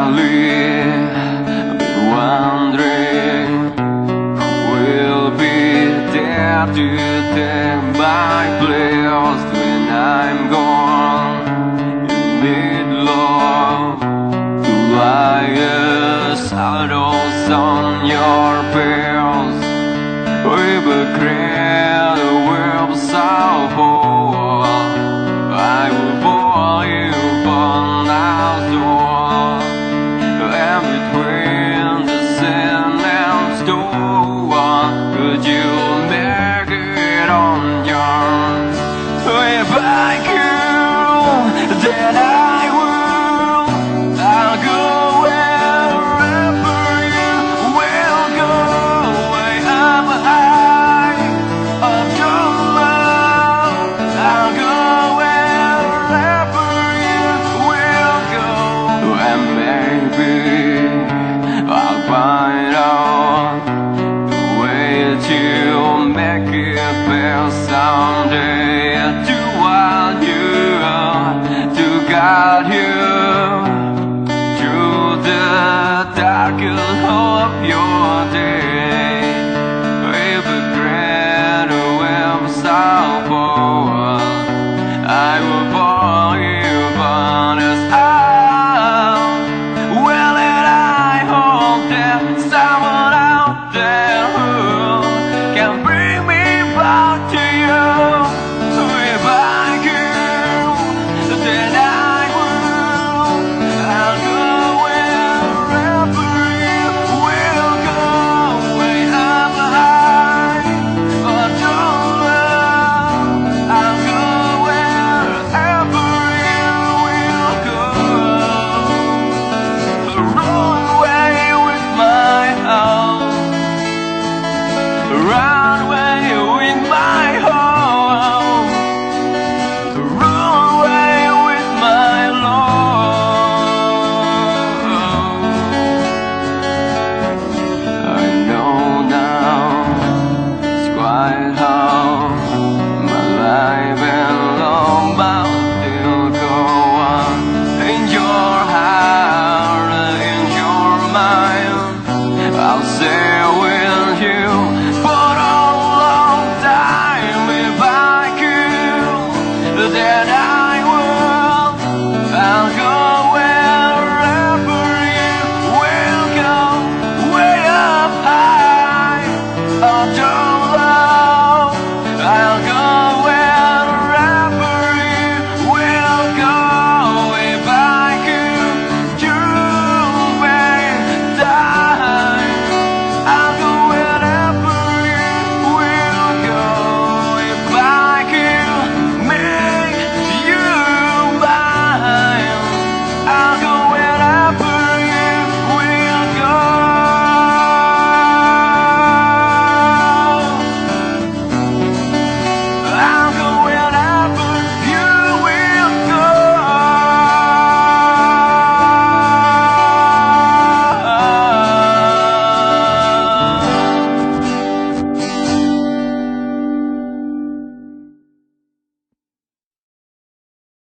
lately been wondering who will be there to take my place when I'm gone. You need love to lie shadows on your pills. We will create a world so full. I will pour you upon our door, and between the sand and stone, could you make it on yours? If I could, then I will. I'll go wherever you will go. Way up high, up your love. I'll go wherever you will go, and maybe I'll find out the way to make it better someday. To want you, to guide you.